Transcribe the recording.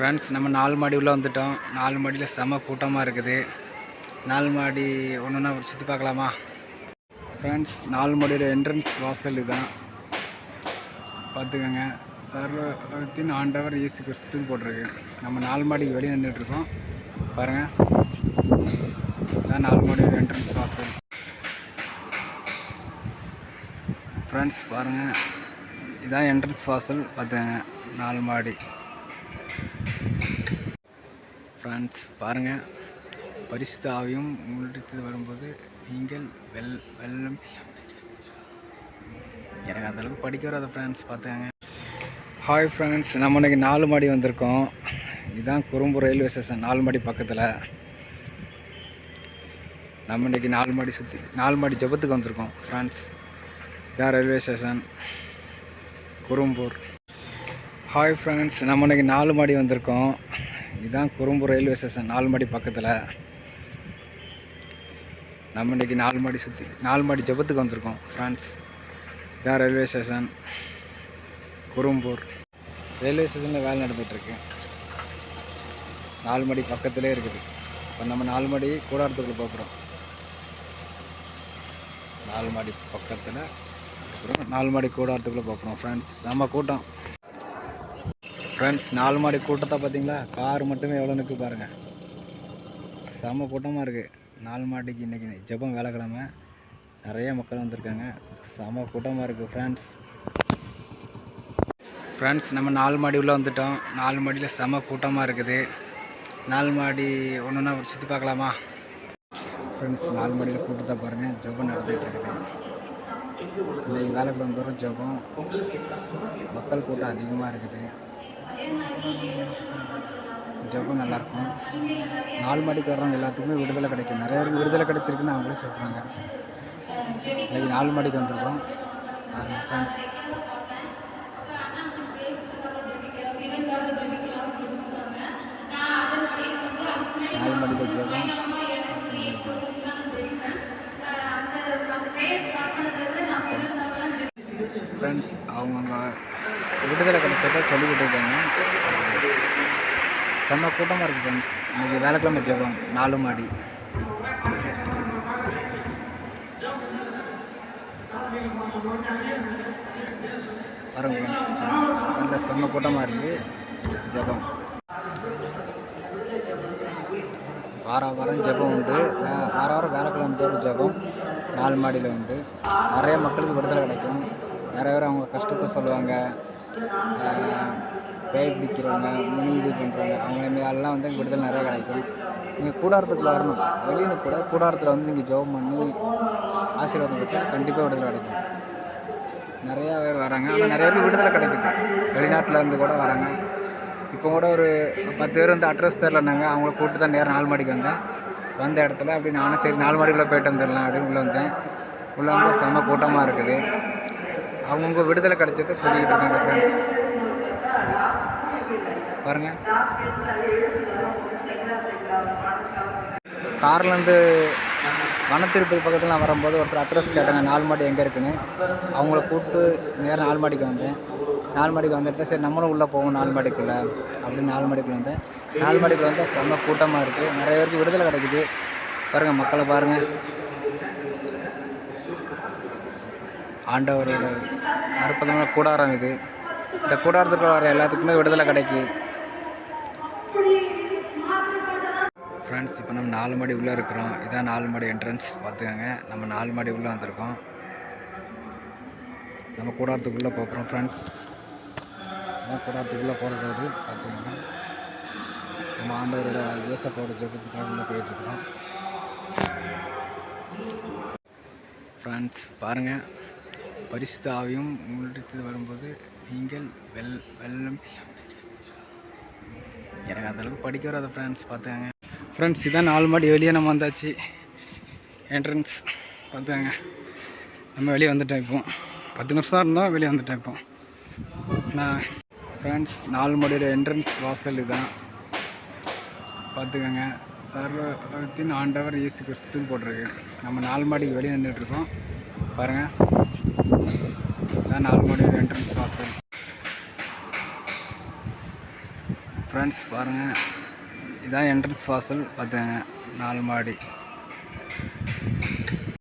Friends, நம்ம 4 மாடி உள்ளே வந்துட்டோம். 4 மாடியில் செம கூட்டமாக இருக்குது. 4 மாடி ஒன்றுன்னா சுற்றி பார்க்கலாமா? ஃப்ரெண்ட்ஸ், 4 மாடியோட என்ட்ரன்ஸ் வாசல் இதுதான். பார்த்துக்கோங்க. சர்வத்தின் ஆண்டவர் இயேசு கிறிஸ்துன்னு போட்டிருக்கு. நம்ம 4 மாடிக்கு வெளியே நின்றுட்டுருக்கோம். பாருங்கள், இதான் 4 மாடியோட என்ட்ரன்ஸ் வாசல். ஃப்ரெண்ட்ஸ் பாருங்கள், இதான் என்ட்ரன்ஸ் வாசல். பார்த்துக்கோங்க, 4 மாடி. ஃப்ரெண்ட்ஸ் பாருங்கள், பரிசுத்த ஆவியும் உங்களிடத்தில் வரும்போது நீங்கள் வெள்ளம். எனக்கு அந்தளவுக்கு படிக்க வராது ஃப்ரெண்ட்ஸ். பார்த்துக்கங்க. ஹாய் ஃப்ரெண்ட்ஸ், நம்ம இன்றைக்கி 4 மாடி வந்திருக்கோம். இதுதான் குறும்பூர் ரயில்வே ஸ்டேஷன், 4 மாடி பக்கத்தில். நம்ம இன்றைக்கி 4 மாடி சுற்றி 4 மாடி ஜபத்துக்கு வந்திருக்கோம் ஃப்ரெண்ட்ஸ். இதான் railway station Kurumbur. Hi friends, நம்ம இன்றைக்கி 4 மாடி வந்திருக்கோம். இதுதான் குறும்பூர் ரயில்வே ஸ்டேஷன், 4 மாடி பக்கத்தில். நம்ம இன்றைக்கி 4 மாடி சுற்றி 4 மாடி ஜபத்துக்கு வந்திருக்கோம் ஃப்ரெண்ட்ஸ். இதான் ரயில்வே ஸ்டேஷன் குறும்பூர். ரயில்வே ஸ்டேஷனில் வேலை நடந்துகிட்ருக்கு. 4 மாடி பக்கத்துலேயே இருக்குது. இப்போ நம்ம 4 மாடி கூடாரத்துக்குள்ளே போகிறோம். 4 மாடி பக்கத்தில் இருக்கிறோம். 4 மாடி கூடாரத்துக்குள்ளே போகிறோம் ஃப்ரெண்ட்ஸ். செம்ம கூட்டம் ஃப்ரெண்ட்ஸ். 4 மாடி கூட்டத்தை பார்த்தீங்களா? கார் மட்டுமே எவ்வளோ நிற்கு பாருங்கள். செம்ம கூட்டமாக இருக்குது. 4 மாடிக்கு இன்றைக்கி ஜெபம் வேலைக்கிழமை. நிறைய மக்கள் வந்திருக்காங்க. செம்ம கூட்டமாக இருக்குது ஃப்ரெண்ட்ஸ். ஃப்ரெண்ட்ஸ், நம்ம 4 மாடி உள்ளே வந்துட்டோம். 4 மாடியில் செம்ம கூட்டமாக இருக்குது. 4 மாடி ஒன்றுன்னா சுற்றி பார்க்கலாமா? ஃப்ரெண்ட்ஸ், 4 மாடியில் கூட்டத்தை பாருங்கள். ஜெபம் நடந்துகிட்டு இருக்குது. இன்றைக்கி வேலைக்கிழமை தோறும் ஜெபம். மக்கள் கூட்டம் அதிகமாக இருக்குது. ஜெபம் நல்லாயிருக்கும். 4 மாடிக்கு வர்றவங்க எல்லாத்துக்குமே விடுதலை கிடைக்கும். நிறைய பேருக்கு விடுதலை கிடைச்சிருக்குன்னு அவங்களே சொல்கிறாங்க. இன்றைக்கி 4 மாடிக்கு வந்திருக்கோம் ஃப்ரெண்ட்ஸ். நாலு மாடிக்கு ஜெபம். ஃப்ரெண்ட்ஸ், அவங்க விடுதலை கிடைச்சதை சொல்லிக்கிட்டு இருக்காங்க. செம்ம கூட்டமாக இருக்குது ஃப்ரெண்ட்ஸ். இன்றைக்கி வேலைக்கிழமை ஜெபம் 4 மாடி. பாருங்க ஃப்ரெண்ட்ஸ், நல்ல செம்ம கூட்டமாக இருக்குது. ஜெபம் வாரம் ஜெபம் உண்டு. வாரம் வேலைக்கிழமை தோறும் ஜெபம் 4 மாடியில் உண்டு. நிறைய மக்களுக்கு விடுதலை கிடைக்கும். நிறைய பேர் அவங்க கஷ்டத்தை சொல்லுவாங்க. பேய் பிடிக்கிறவங்க, முனி இது பண்ணுறவங்க, அவங்க அதெல்லாம் வந்து விடுதலை நிறையா கிடைக்கும். நீங்கள் கூடாரத்துக்குள்ளே வரணும். வெளியே கூட கூடாரத்தில் வந்து நீங்கள் ஜெபம் பண்ணி ஆசீர்வாதம் பெற்றால் கண்டிப்பாக விடுதலை கிடைக்கும். நிறையா பேர் வராங்க. ஆனால் நிறைய பேர் விடுதலை கிடைக்குது. வெளிநாட்டில் இருந்து கூட வராங்க. இப்போ கூட ஒரு 10 பேர் வந்து அட்ரஸ் தெரிலனாங்க. அவங்கள கூப்பிட்டு தான் நேரம் 4 மாடிக்கு வந்தேன். வந்த இடத்துல அப்படி நானும் சரி 4 மாடிக்குள்ளே போய்ட்டு வந்துடலாம் அப்படின்னு உள்ளே வந்தேன். உள்ளே வந்து செம்ம கூட்டமாக இருக்குது. அவங்கவுங்க விடுதலை கிடைச்சதை சொல்லிக்கிட்டு இருக்காங்க ஃப்ரெண்ட்ஸ். பாருங்கள், கார்லேருந்து வனத்திருப்பதி பக்கத்தில் நான் வரும்போது ஒருத்தர் அட்ரஸ் கேட்டாங்க, 4 மாடி எங்கே இருக்குன்னு. அவங்கள கூப்பிட்டு நேரம் 4 மாடிக்கு வந்தேன். 4 மாடிக்கு வந்துட்டு சரி நம்மளும் உள்ளே போவோம் 4 மாடிக்குள்ளே அப்படின்னு 4 மாடிக்குள்ளே வந்தேன். 4 மாடிக்குள்ளே வந்தால் செம்ம கூட்டமாக இருக்குது. நிறைய பேருக்கு விடுதலை கிடைக்குது. பாருங்கள், மக்களை பாருங்கள். ஆண்டவரோட அற்புதமான கூடாரம் இது. இந்த கூடாரத்துக்கு வர எல்லாத்துக்குமே விடுதலை கிடைக்கும் ஃப்ரெண்ட்ஸ். இப்போ நம்ம 4 மாடி உள்ளே இருக்கிறோம். இதான் 4 மாடி என்ட்ரன்ஸ். பார்த்துக்கோங்க, நம்ம 4 மாடி உள்ளே வந்திருக்கோம். நம்ம கூடாரத்துக்குள்ளே போகிறோம் ஃப்ரெண்ட்ஸ். இதான் கூடாரத்துக்குள்ளே போகிற ரோடு. பார்த்துக்கோங்க, நம்ம ஆண்டவரோட இயேசப்பாவோட ஜெபத்துக்காக உள்ளே போயிட்டுருக்கோம் ஃப்ரெண்ட்ஸ். பாருங்கள், பரிசுத்த ஆவியும் உங்களிடத்தில் வரும்போது நீங்கள் வெள்ளம். எனக்கு அந்தளவுக்கு படிக்க வராது ஃப்ரெண்ட்ஸ். பார்த்துக்கங்க ஃப்ரெண்ட்ஸ், இதான் 4 மாடி வெளியே நம்ம வந்தாச்சு. என்ட்ரன்ஸ் பார்த்துக்கங்க. நம்ம வெளியே வந்துட்டோம். இப்போ 10 நிமிஷம் தான் இருந்தோம், வெளியே வந்துட்டேன் இப்போ நான் ஃப்ரெண்ட்ஸ். 4 மாடியோட என்ட்ரன்ஸ் வாசல் இதுதான். பார்த்துக்கோங்க, சர்வத்தின் ஆண்டவர் இயேசு கிறிஸ்துன்னு போட்டிருக்கு. நம்ம 4 மாடிக்கு வெளியே நின்றுட்டுருக்கோம். பாருங்கள், இதான் 4 மாடியோட என்ட்ரன்ஸ் வாசல். ஃப்ரெண்ட்ஸ் பாருங்கள், இதான் என்ட்ரன்ஸ் வாசல் பார்த்துங்க, 4 மாடி.